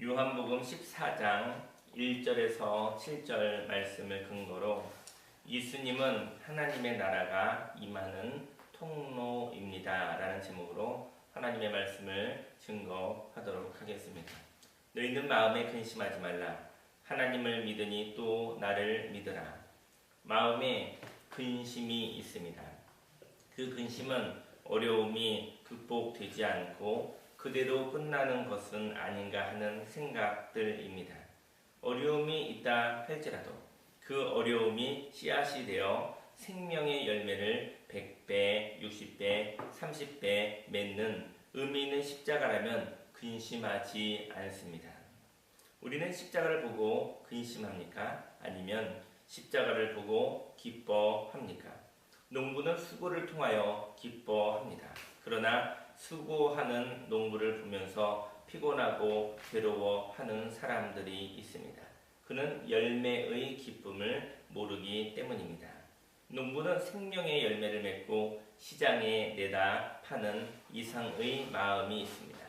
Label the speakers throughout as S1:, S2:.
S1: 요한복음 14장 1절에서 7절 말씀을 근거로 예수님은 하나님의 나라가 임하는 통로입니다 라는 제목으로 하나님의 말씀을 증거하도록 하겠습니다. 너희는 마음에 근심하지 말라. 하나님을 믿으니 또 나를 믿으라. 마음에 근심이 있습니다. 그 근심은 어려움이 극복되지 않고 그대로 끝나는 것은 아닌가 하는 생각들입니다. 어려움이 있다 할지라도 그 어려움이 씨앗이 되어 생명의 열매를 100배, 60배, 30배 맺는 의미 있는 십자가라면 근심하지 않습니다. 우리는 십자가를 보고 근심합니까? 아니면 십자가를 보고 기뻐합니까? 농부는 수고를 통하여 기뻐합니다. 그러나 수고하는 농부를 보면서 피곤하고 괴로워하는 사람들이 있습니다. 그는 열매의 기쁨을 모르기 때문입니다. 농부는 생명의 열매를 맺고 시장에 내다 파는 이상의 마음이 있습니다.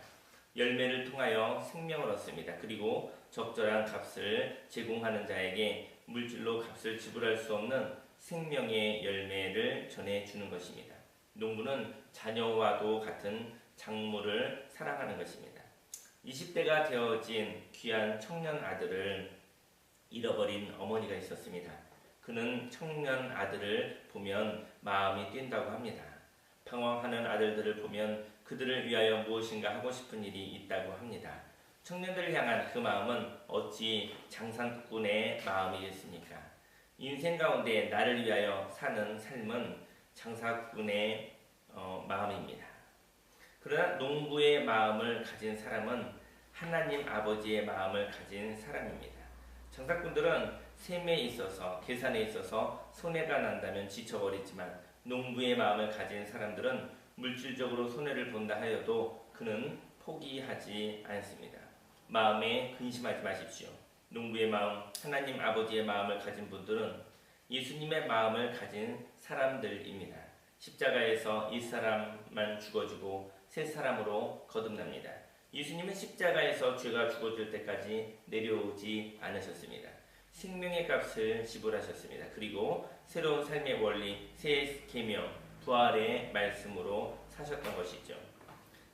S1: 열매를 통하여 생명을 얻습니다. 그리고 적절한 값을 제공하는 자에게 물질로 값을 지불할 수 없는 생명의 열매를 전해주는 것입니다. 농부는 자녀와도 같은 작물을 사랑하는 것입니다. 20대가 되어진 귀한 청년 아들을 잃어버린 어머니가 있었습니다. 그는 청년 아들을 보면 마음이 뛴다고 합니다. 방황하는 아들들을 보면 그들을 위하여 무엇인가 하고 싶은 일이 있다고 합니다. 청년들을 향한 그 마음은 어찌 장사꾼의 마음이겠습니까? 인생 가운데 나를 위하여 사는 삶은 장사꾼의 마음입니다. 그러나 농부의 마음을 가진 사람은 하나님 아버지의 마음을 가진 사람입니다. 장사꾼들은 셈에 있어서 계산에 있어서 손해가 난다면 지쳐버리지만 농부의 마음을 가진 사람들은 물질적으로 손해를 본다 하여도 그는 포기하지 않습니다. 마음에 근심하지 마십시오. 농부의 마음, 하나님 아버지의 마음을 가진 분들은 예수님의 마음을 가진 사람들입니다. 십자가에서 이 사람만 죽어주고 새 사람으로 거듭납니다. 예수님은 십자가에서 죄가 죽어질 때까지 내려오지 않으셨습니다. 생명의 값을 지불하셨습니다. 그리고 새로운 삶의 원리, 새 계명, 부활의 말씀으로 사셨던 것이죠.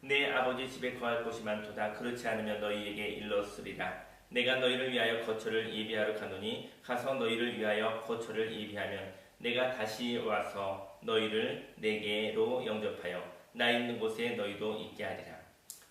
S1: 내 아버지 집에 거할 곳이 많도다. 그렇지 않으면 너희에게 일렀으리라. 내가 너희를 위하여 거처를 예비하러 가노니 가서 너희를 위하여 거처를 예비하면 내가 다시 와서 너희를 내게로 영접하여 나 있는 곳에 너희도 있게 하리라.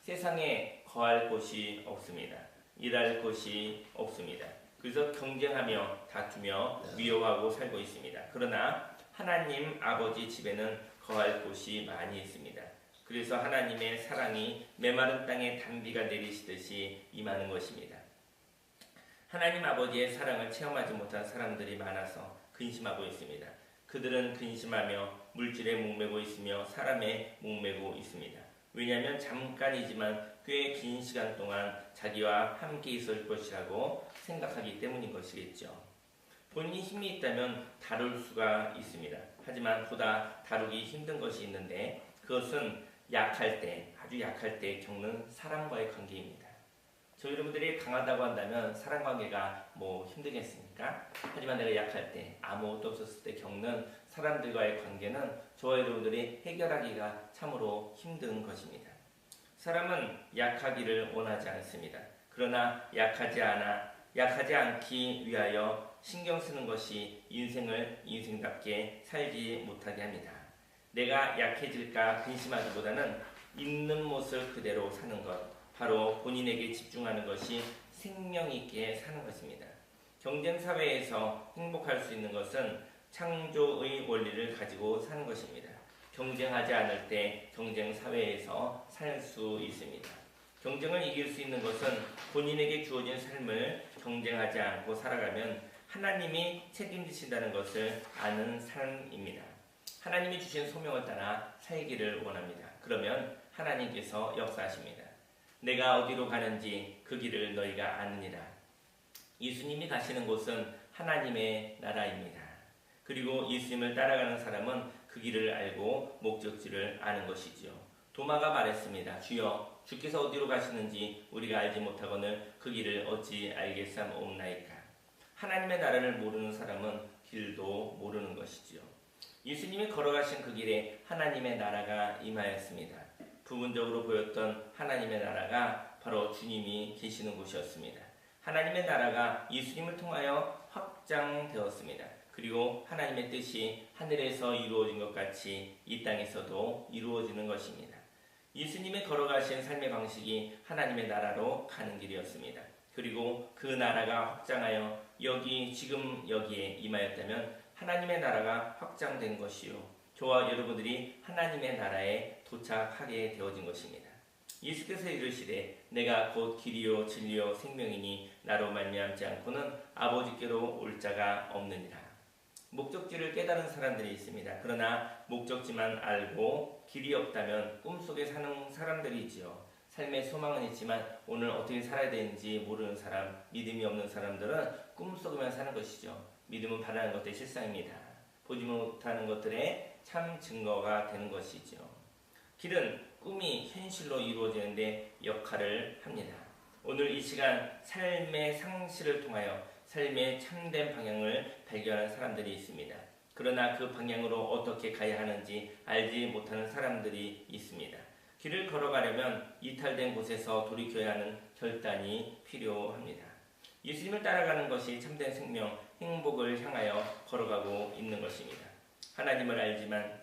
S1: 세상에 거할 곳이 없습니다. 일할 곳이 없습니다. 그래서 경쟁하며 다투며 미워하고 살고 있습니다. 그러나 하나님 아버지 집에는 거할 곳이 많이 있습니다. 그래서 하나님의 사랑이 메마른 땅에 단비가 내리시듯이 임하는 것입니다. 하나님 아버지의 사랑을 체험하지 못한 사람들이 많아서 근심하고 있습니다. 그들은 근심하며 물질에 목매고 있으며 사람에 목매고 있습니다. 왜냐하면 잠깐이지만 꽤 긴 시간 동안 자기와 함께 있을 것이라고 생각하기 때문인 것이겠죠. 본인이 힘이 있다면 다룰 수가 있습니다. 하지만 보다 다루기 힘든 것이 있는데 그것은 약할 때, 아주 약할 때 겪는 사람과의 관계입니다. 저 여러분들이 강하다고 한다면 사랑관계가 힘들겠습니까? 하지만 내가 약할 때, 아무것도 없었을 때 겪는 사람들과의 관계는 저와 여러분들이 해결하기가 참으로 힘든 것입니다. 사람은 약하기를 원하지 않습니다. 그러나 약하지 않기 위하여 신경 쓰는 것이 인생을 인생답게 살지 못하게 합니다. 내가 약해질까 근심하기보다는 있는 모습 그대로 사는 것, 바로 본인에게 집중하는 것이 생명 있게 사는 것입니다. 경쟁사회에서 행복할 수 있는 것은 창조의 원리를 가지고 사는 것입니다. 경쟁하지 않을 때 경쟁사회에서 살 수 있습니다. 경쟁을 이길 수 있는 것은 본인에게 주어진 삶을 경쟁하지 않고 살아가면 하나님이 책임지신다는 것을 아는 삶입니다. 하나님이 주신 소명을 따라 살기를 원합니다. 그러면 하나님께서 역사하십니다. 내가 어디로 가는지 그 길을 너희가 아느니라. 예수님이 가시는 곳은 하나님의 나라입니다. 그리고 예수님을 따라가는 사람은 그 길을 알고 목적지를 아는 것이지요. 도마가 말했습니다. 주여, 주께서 어디로 가시는지 우리가 알지 못하거늘 그 길을 어찌 알겠사옵나이까. 하나님의 나라를 모르는 사람은 길도 모르는 것이지요. 예수님이 걸어가신 그 길에 하나님의 나라가 임하였습니다. 부분적으로 보였던 하나님의 나라가 바로 주님이 계시는 곳이었습니다. 하나님의 나라가 예수님을 통하여 확장되었습니다. 그리고 하나님의 뜻이 하늘에서 이루어진 것 같이 이 땅에서도 이루어지는 것입니다. 예수님이 걸어가신 삶의 방식이 하나님의 나라로 가는 길이었습니다. 그리고 그 나라가 확장하여 지금 여기에 임하였다면 하나님의 나라가 확장된 것이요, 저와 여러분들이 하나님의 나라에 도착하게 되어진 것입니다. 예수께서 이르시되 내가 곧 길이요 진리요 생명이니 나로 말미암지 않고는 아버지께로 올 자가 없느니라. 목적지를 깨달은 사람들이 있습니다. 그러나 목적지만 알고 길이 없다면 꿈속에 사는 사람들이 있지요. 삶의 소망은 있지만 오늘 어떻게 살아야 되는지 모르는 사람, 믿음이 없는 사람들은 꿈속에만 사는 것이죠. 믿음은 바라는 것들의 실상입니다. 보지 못하는 것들의 참 증거가 되는 것이죠. 길은 꿈이 현실로 이루어지는데 역할을 합니다. 오늘 이 시간 삶의 상실을 통하여 삶의 참된 방향을 발견하는 사람들이 있습니다. 그러나 그 방향으로 어떻게 가야 하는지 알지 못하는 사람들이 있습니다. 길을 걸어가려면 이탈된 곳에서 돌이켜야 하는 결단이 필요합니다. 예수님을 따라가는 것이 참된 생명, 행복을 향하여 걸어가고 있는 것입니다. 하나님을 알지만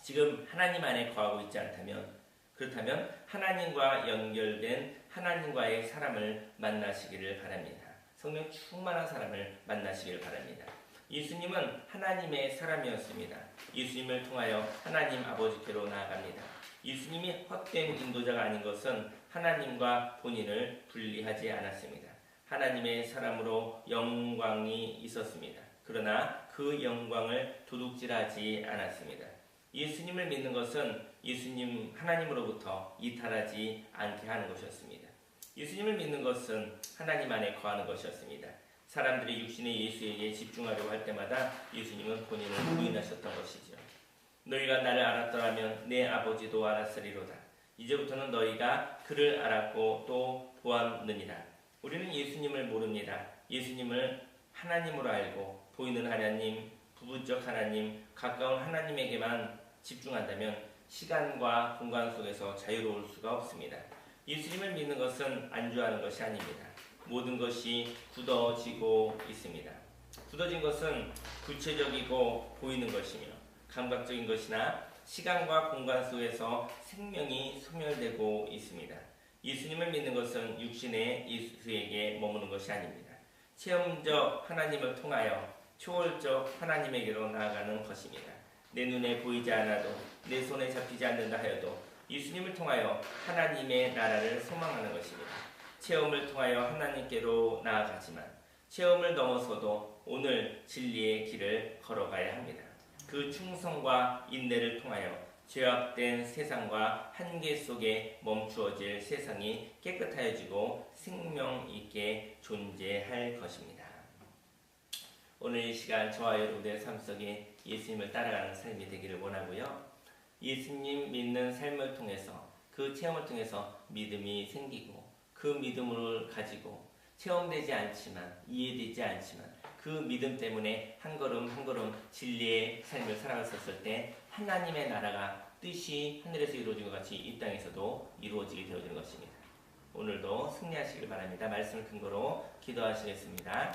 S1: 지금 하나님 안에 거하고 있지 않다면, 그렇다면 하나님과 연결된 하나님과의 사람을 만나시기를 바랍니다. 성령 충만한 사람을 만나시기를 바랍니다. 예수님은 하나님의 사람이었습니다. 예수님을 통하여 하나님 아버지께로 나아갑니다. 예수님이 헛된 인도자가 아닌 것은 하나님과 본인을 분리하지 않았습니다. 하나님의 사람으로 영광이 있었습니다. 그러나 그 영광을 도둑질하지 않았습니다. 예수님을 믿는 것은 예수님 하나님으로부터 이탈하지 않게 하는 것이었습니다. 예수님을 믿는 것은 하나님 안에 거하는 것이었습니다. 사람들이 육신의 예수에게 집중하려고 할 때마다 예수님은 본인을 부인하셨던 것이죠. 너희가 나를 알았더라면 내 아버지도 알았으리로다. 이제부터는 너희가 그를 알았고 또 보았느니라. 우리는 예수님을 모릅니다. 예수님을 하나님으로 알고 보이는 하나님, 부부적 하나님, 가까운 하나님에게만 집중한다면 시간과 공간 속에서 자유로울 수가 없습니다. 예수님을 믿는 것은 안주하는 것이 아닙니다. 모든 것이 굳어지고 있습니다. 굳어진 것은 구체적이고 보이는 것이며 감각적인 것이나 시간과 공간 속에서 생명이 소멸되고 있습니다. 예수님을 믿는 것은 육신의 예수에게 머무는 것이 아닙니다. 체험적 하나님을 통하여 초월적 하나님에게로 나아가는 것입니다. 내 눈에 보이지 않아도 내 손에 잡히지 않는다 하여도 예수님을 통하여 하나님의 나라를 소망하는 것입니다. 체험을 통하여 하나님께로 나아가지만 체험을 넘어서도 오늘 진리의 길을 걸어가야 합니다. 그 충성과 인내를 통하여 죄악된 세상과 한계 속에 멈추어질 세상이 깨끗하여지고 생명 있게 존재할 것입니다. 오늘 이 시간 저와 여러분의 삶 속에 예수님을 따라가는 삶이 되기를 원하고요. 예수님 믿는 삶을 통해서 그 체험을 통해서 믿음이 생기고 그 믿음을 가지고 체험되지 않지만 이해되지 않지만 그 믿음 때문에 한 걸음 한 걸음 진리의 삶을 살아갔었을 때 하나님의 나라가 뜻이 하늘에서 이루어진 것 같이 이 땅에서도 이루어지게 되어지는 것입니다. 오늘도 승리하시길 바랍니다. 말씀을 근거로 기도하시겠습니다.